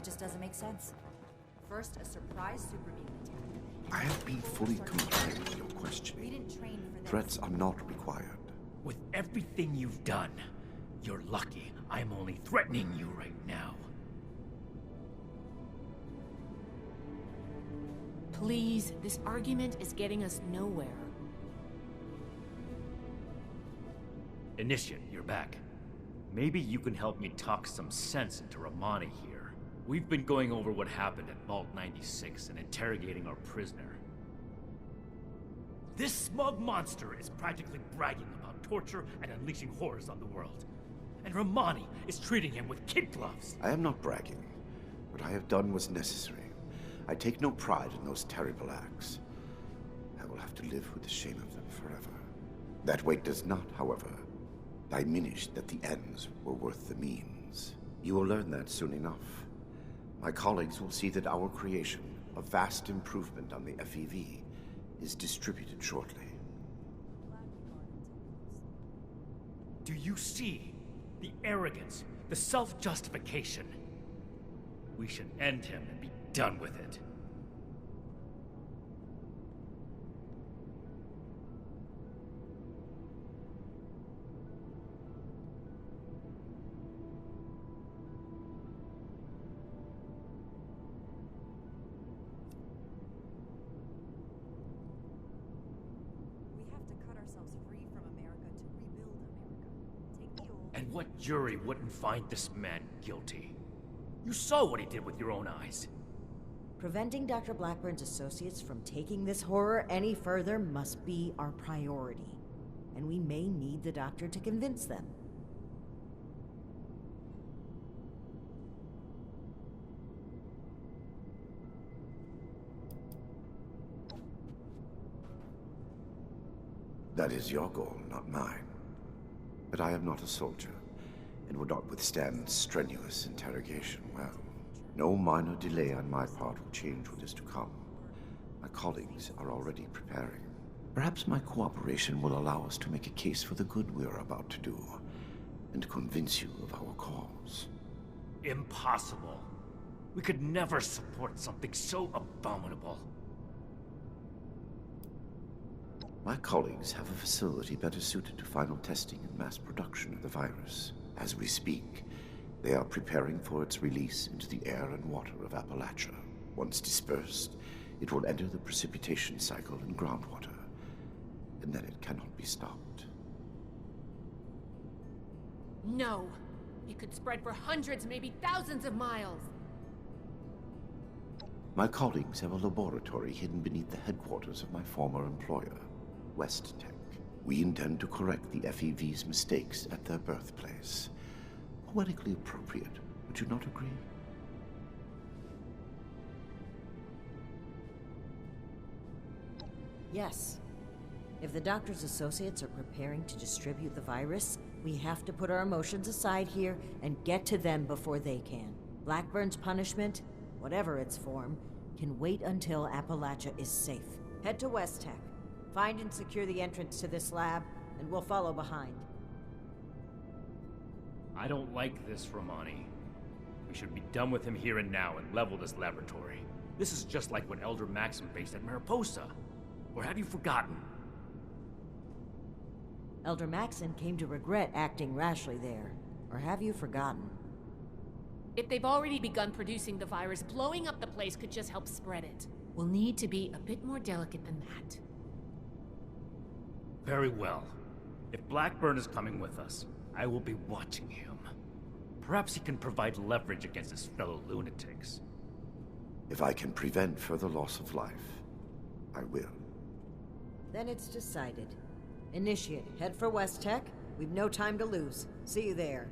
just doesn't make sense. First, a surprise super mutant attack. I have been fully compliant with your questioning. We didn't train for this. Threats are not required. With everything you've done, you're lucky I'm only threatening you right now. Please, this argument is getting us nowhere. Initiate, you're back. Maybe you can help me talk some sense into Romani here. We've been going over what happened at Vault 96 and interrogating our prisoner. This smug monster is practically bragging about torture and unleashing horrors on the world. And Romani is treating him with kid gloves. I am not bragging. What I have done was necessary. I take no pride in those terrible acts. I will have to live with the shame of them forever. That weight does not, however, diminish that the ends were worth the means. You will learn that soon enough. My colleagues will see that our creation, a vast improvement on the FEV, is distributed shortly. Do you see the arrogance, the self-justification? We should end him and be done with it. We have to cut ourselves free from America to rebuild America. Take the old... And what jury wouldn't find this man guilty? You saw what he did with your own eyes. Preventing Dr. Blackburn's associates from taking this horror any further must be our priority. And we may need the doctor to convince them. That is your goal, not mine. But I am not a soldier, and would not withstand strenuous interrogation well. No minor delay on my part will change what is to come. My colleagues are already preparing. Perhaps my cooperation will allow us to make a case for the good we are about to do, and convince you of our cause. Impossible. We could never support something so abominable. My colleagues have a facility better suited to final testing and mass production of the virus. As we speak, they are preparing for its release into the air and water of Appalachia. Once dispersed, it will enter the precipitation cycle in groundwater, and then it cannot be stopped. No! It could spread for hundreds, maybe thousands of miles! My colleagues have a laboratory hidden beneath the headquarters of my former employer, West Tech. We intend to correct the FEV's mistakes at their birthplace. Poetically appropriate, would you not agree? Yes. If the doctor's associates are preparing to distribute the virus, we have to put our emotions aside here and get to them before they can. Blackburn's punishment, whatever its form, can wait until Appalachia is safe. Head to West Tech. Find and secure the entrance to this lab, and we'll follow behind. I don't like this, Romani. We should be done with him here and now and level this laboratory. This is just like what Elder Maxim faced at Mariposa. Or have you forgotten? Elder Maxon came to regret acting rashly there. Or have you forgotten? If they've already begun producing the virus, blowing up the place could just help spread it. We'll need to be a bit more delicate than that. Very well. If Blackburn is coming with us, I will be watching him. Perhaps he can provide leverage against his fellow lunatics. If I can prevent further loss of life, I will. Then it's decided. Initiate, head for West Tech. We've no time to lose. See you there.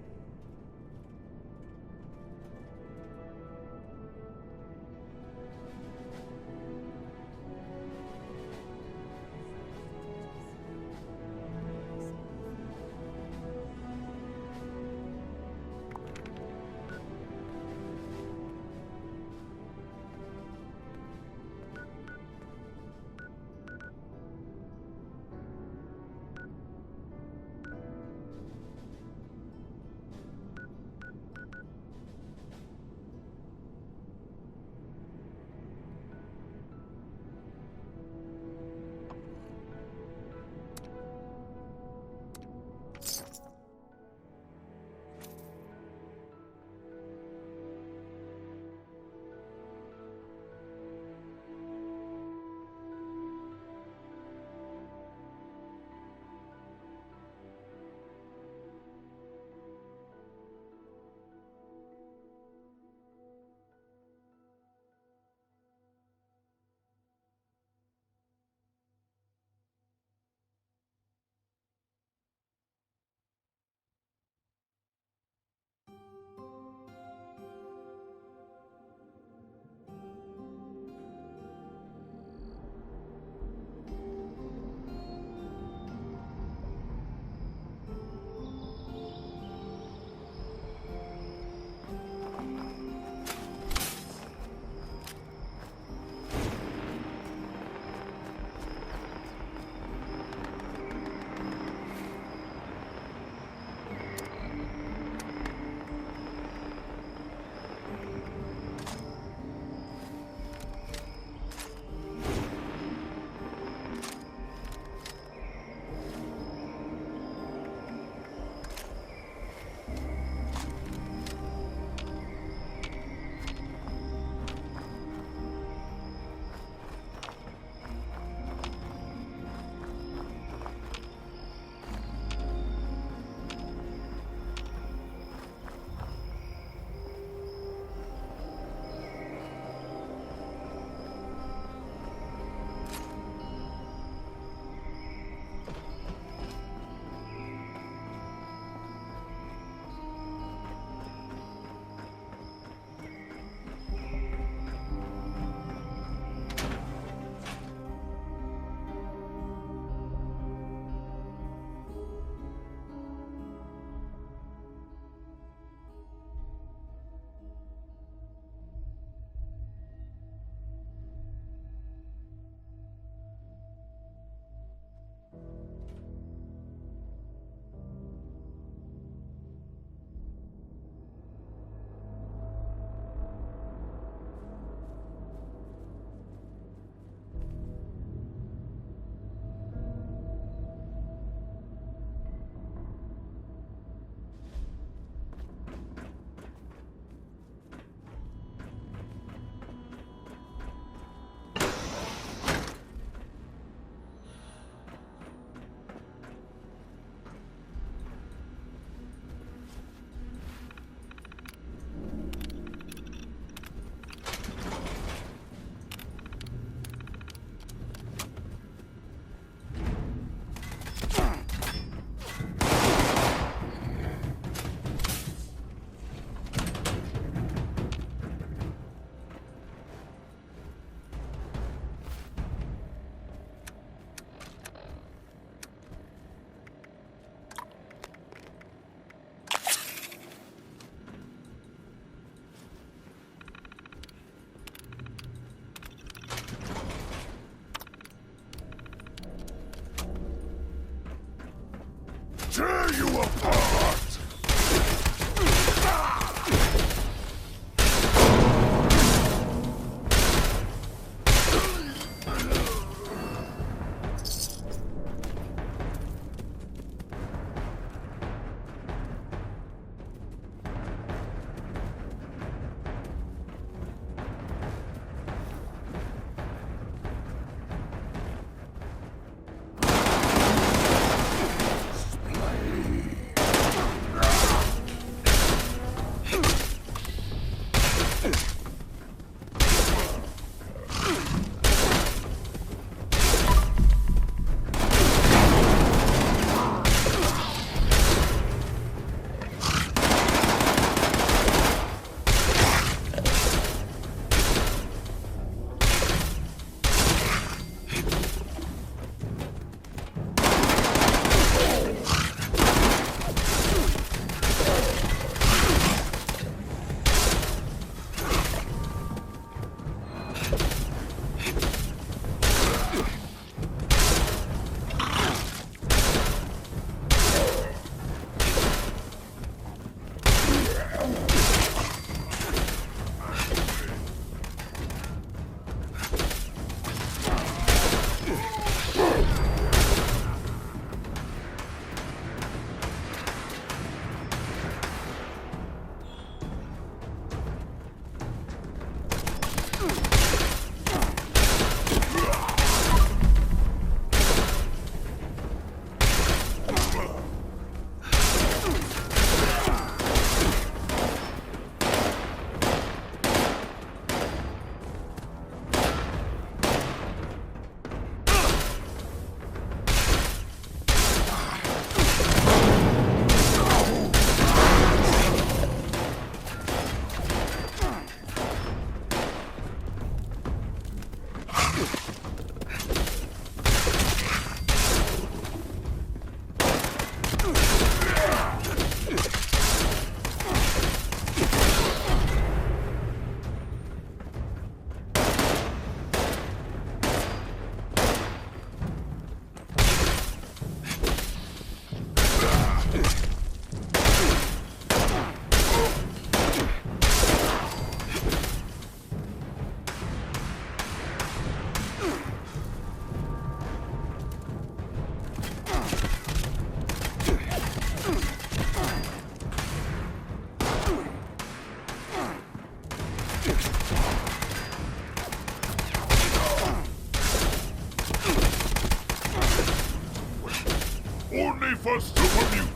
me for super mutant!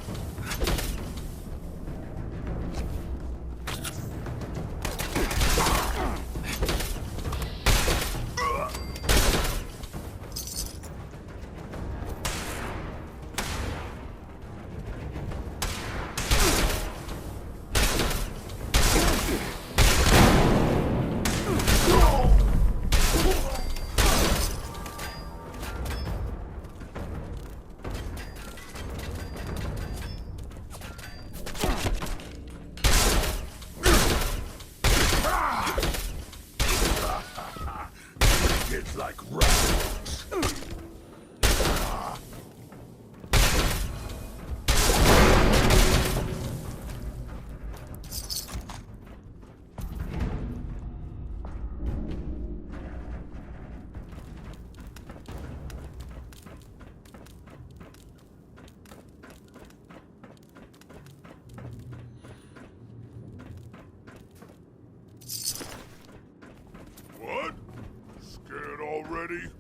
It's like rats. What? Scared already?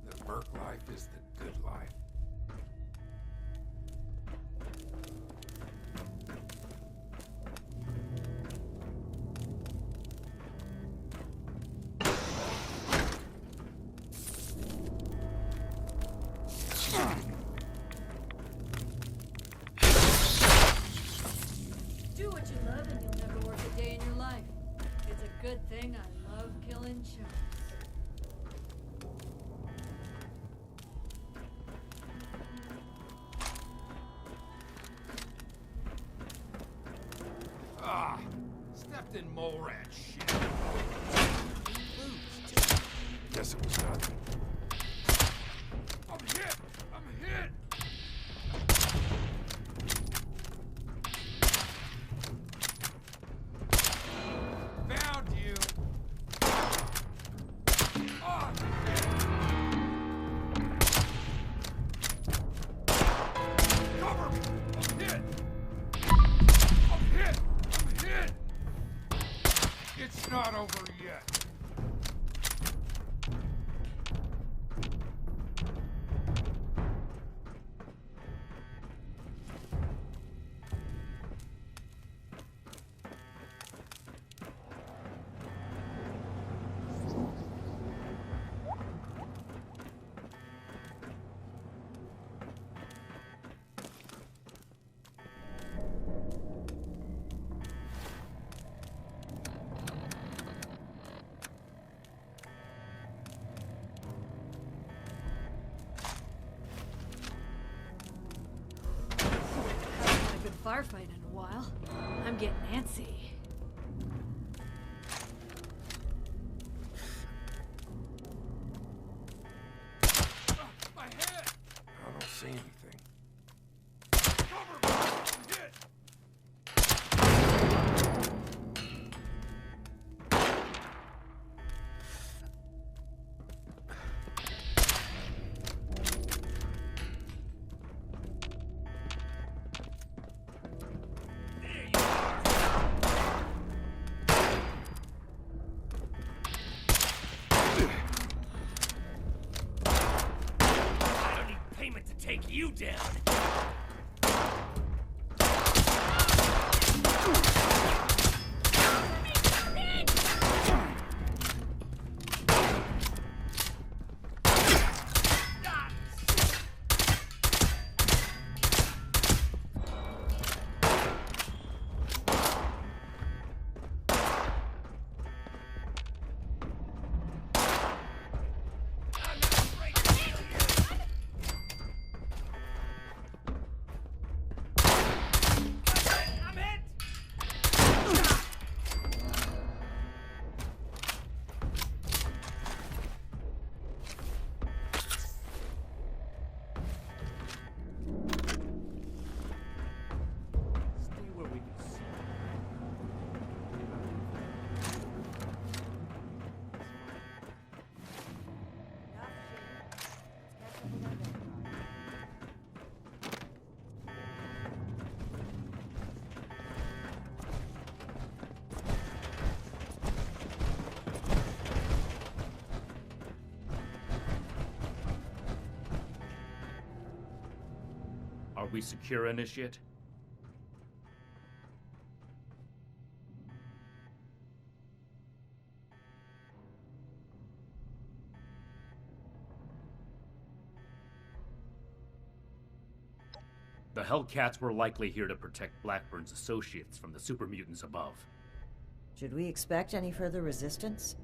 The Merc life is the good life. Do what you love and you'll never work a day in your life. It's a good thing I love killing chumps. Ah, stepped in mole rat shit. Guess it was nothing. I'm hit! I'm hit! Found you! Ah! Cover me! I'm hit! I'm hit! I'm hit! It's not over yet. Haven't had a good firefight in a while. I'm getting antsy. My head! I don't see anything. Cover me! I'm hit! I don't need payment to take you down. we secure Initiate? The Hellcats were likely here to protect Blackburn's associates from the super mutants above. Should we expect any further resistance?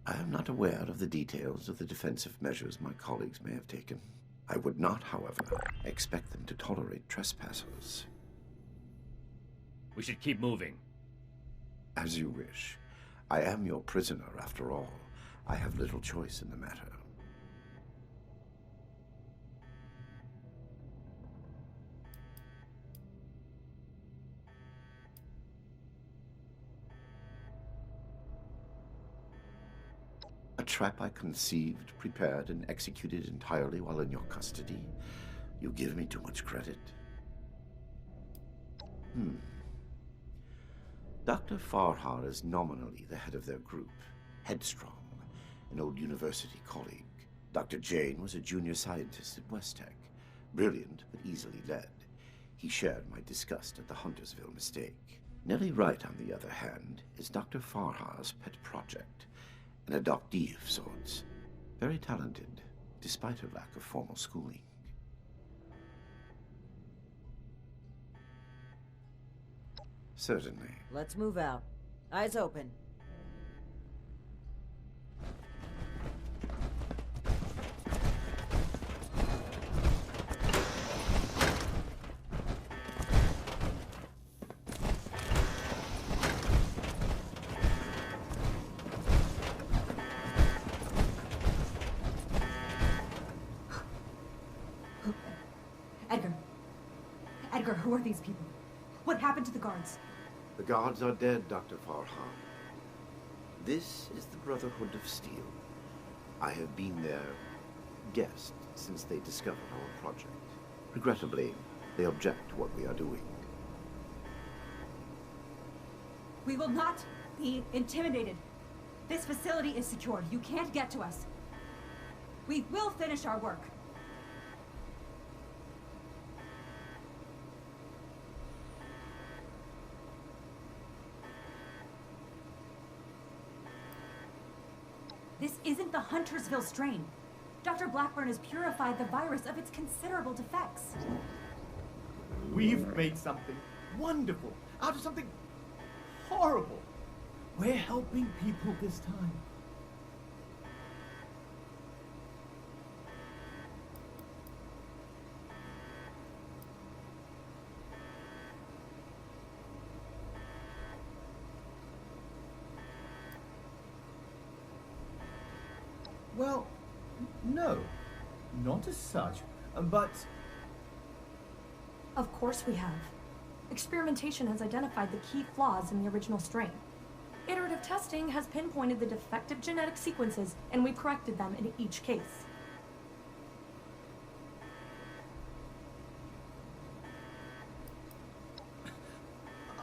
I am not aware of the details of the defensive measures my colleagues may have taken. I would not, however, expect them to tolerate trespassers. We should keep moving. As you wish. I am your prisoner, after all. I have little choice in the matter. A trap I conceived, prepared, and executed entirely while in your custody? You give me too much credit. Dr. Farhar is nominally the head of their group, Headstrong, an old university colleague. Dr. Jane was a junior scientist at Westtech, brilliant but easily led. He shared my disgust at the Huntersville mistake. Nellie Wright, on the other hand, is Dr. Farhar's pet project, an adoptee of sorts. Very talented, despite her lack of formal schooling. Certainly. Let's move out. Eyes open. Edgar, who are these people? What happened to the guards? The guards are dead, Dr. Farhar. This is the Brotherhood of Steel. I have been their guest since they discovered our project. Regrettably, they object to what we are doing. We will not be intimidated. This facility is secured. You can't get to us. We will finish our work. This isn't the Huntersville strain. Dr. Blackburn has purified the virus of its considerable defects. We've made something wonderful out of something horrible. We're helping people this time. Well, no, not as such, but... Of course we have. Experimentation has identified the key flaws in the original strain. Iterative testing has pinpointed the defective genetic sequences, and we've corrected them in each case.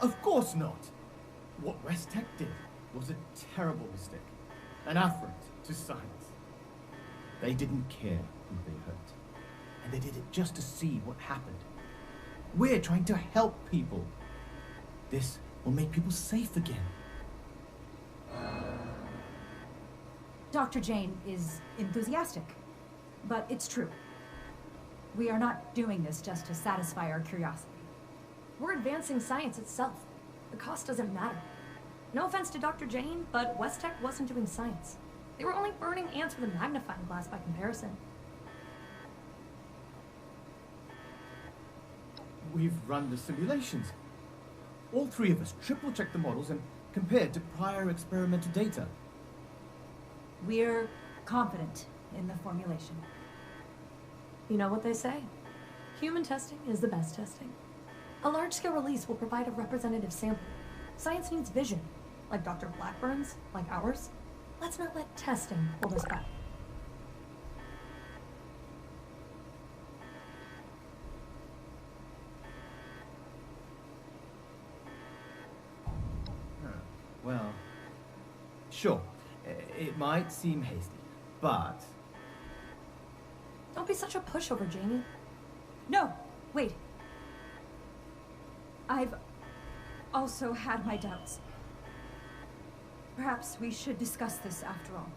Of course not! What Westtech did was a terrible mistake, an affront to science. They didn't care who they hurt, and they did it just to see what happened. We're trying to help people. This will make people safe again. Dr. Jane is enthusiastic, but it's true. We are not doing this just to satisfy our curiosity. We're advancing science itself. The cost doesn't matter. No offense to Dr. Jane, but Westtech wasn't doing science. They were only burning ants with a magnifying glass by comparison. We've run the simulations. All three of us triple-checked the models and compared to prior experimental data. We're confident in the formulation. You know what they say? Human testing is the best testing. A large-scale release will provide a representative sample. Science needs vision, like Dr. Blackburn's, like ours. Let's not let testing hold us back. Well, sure. It might seem hasty, but... Don't be such a pushover, Janie. No! Wait. I've also had my doubts. Perhaps we should discuss this after all.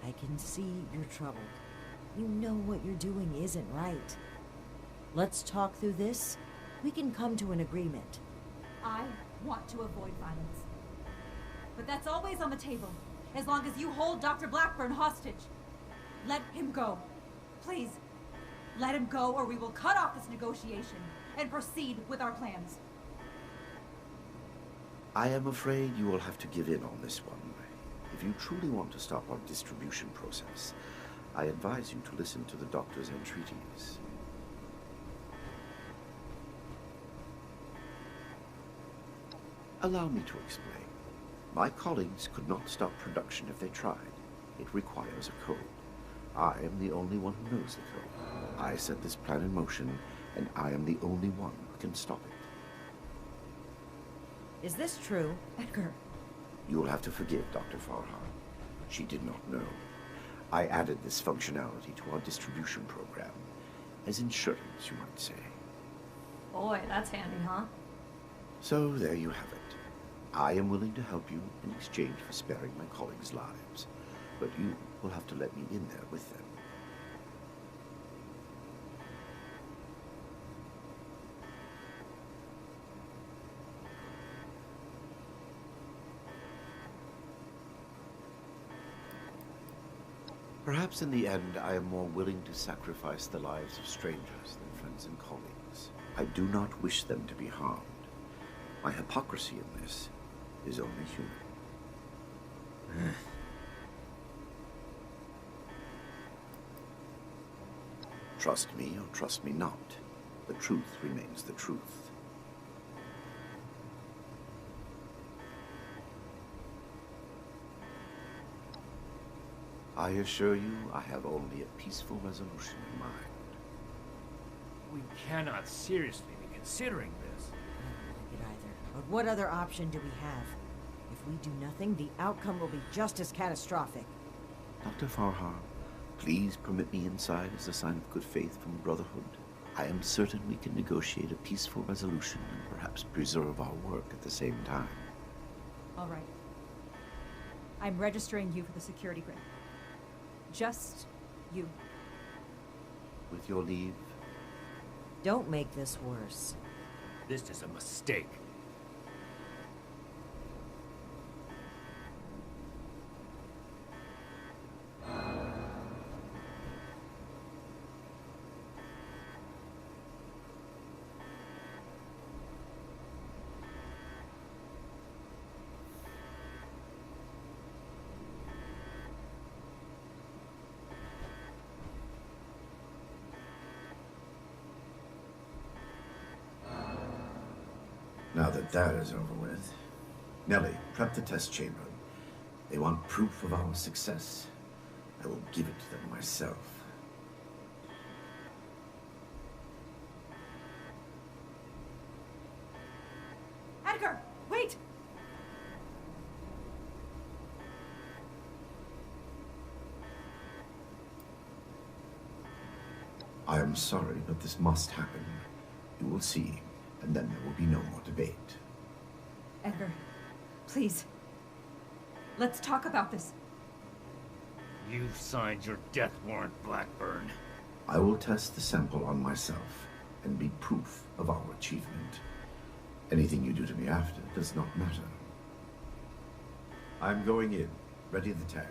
I can see you're troubled. You know what you're doing isn't right. Let's talk through this. We can come to an agreement. I want to avoid violence. But that's always on the table, as long as you hold Dr. Blackburn hostage. Let him go. Please, let him go or we will cut off this negotiation and proceed with our plans. I am afraid you will have to give in on this one. If you truly want to stop our distribution process, I advise you to listen to the doctor's entreaties. Allow me to explain. My colleagues could not stop production if they tried. It requires a code. I am the only one who knows the code. I set this plan in motion, and I am the only one who can stop it. Is this true? Edgar. You will have to forgive Dr. Farhar. She did not know. I added this functionality to our distribution program. As insurance, you might say. Boy, that's handy, huh? So there you have it. I am willing to help you in exchange for sparing my colleagues' lives. But you will have to let me in there with them. Perhaps in the end, I am more willing to sacrifice the lives of strangers than friends and colleagues. I do not wish them to be harmed. My hypocrisy in this is only human. Trust me or trust me not, the truth remains the truth. I assure you, I have only a peaceful resolution in mind. We cannot seriously be considering this. I don't like it either. But what other option do we have? If we do nothing, the outcome will be just as catastrophic. Dr. Farhar, please permit me inside as a sign of good faith from the Brotherhood. I am certain we can negotiate a peaceful resolution and perhaps preserve our work at the same time. All right. I'm registering you for the security grid. Just you. With your leave, Don't make this worse. This is a mistake. now that that is over with. Nellie, prep the test chamber. They want proof of our success. I will give it to them myself. Edgar, wait! I am sorry, but this must happen. You will see, and then there will be no more debate. Edgar, please. Let's talk about this. You've signed your death warrant, Blackburn. I will test the sample on myself and be proof of our achievement. Anything you do to me after does not matter. I'm going in. Ready the tag.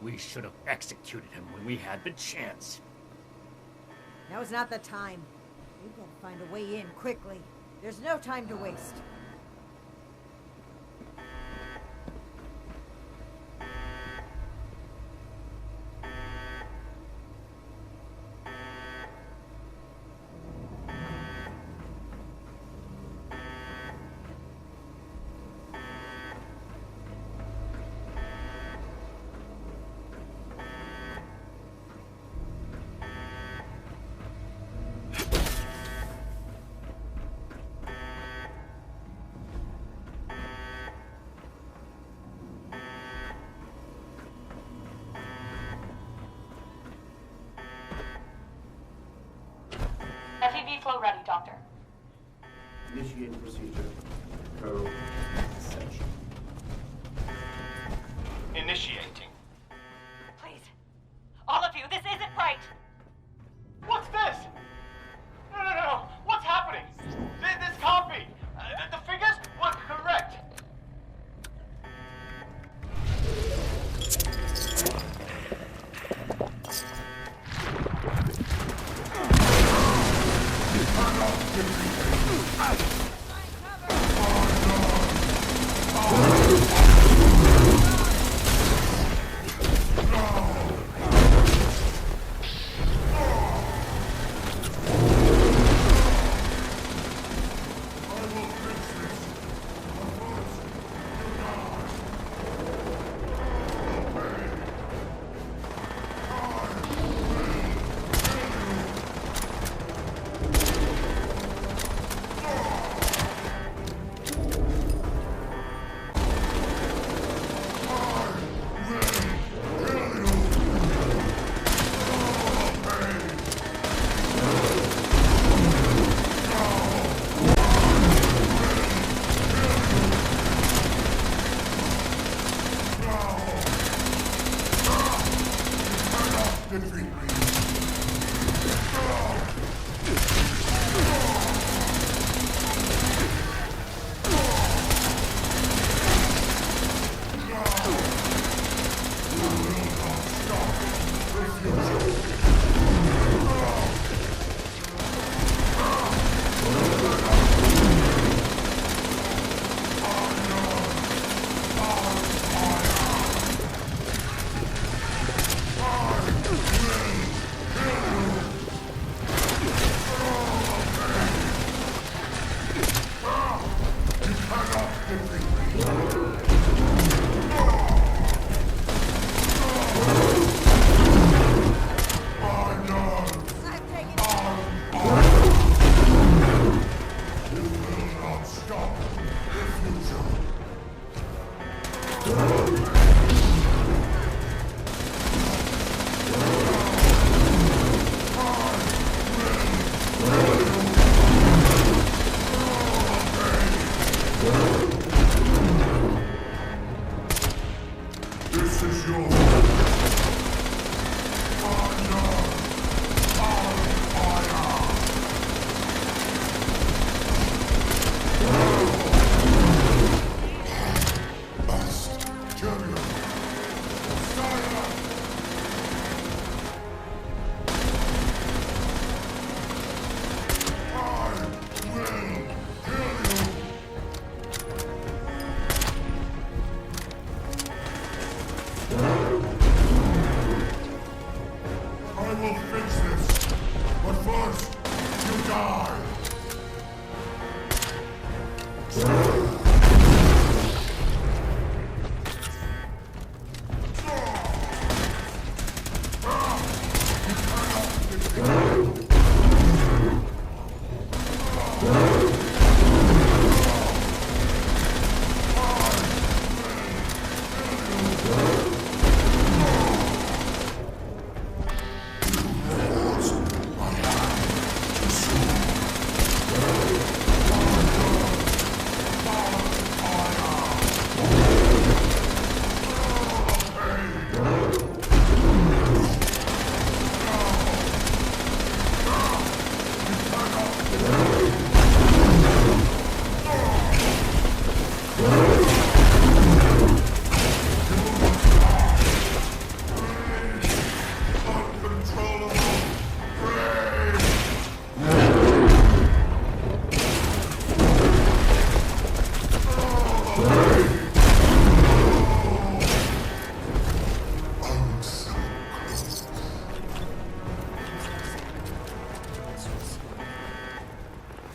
We should have executed him when we had the chance. Now is not the time. We've got to find a way in quickly. There's no time to waste. IV flow ready, Doctor. Initiate procedure. Code section. Initiating. Please. All of you, this isn't right! What's this? No. What's happening? This can't be. The figures were correct.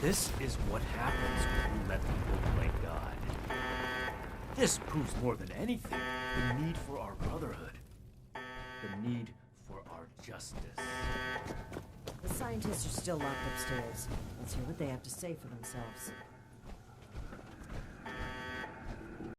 This is what happens when we let people play God. This proves more than anything the need for our brotherhood. The need for our justice. The scientists are still locked upstairs. Let's hear what they have to say for themselves.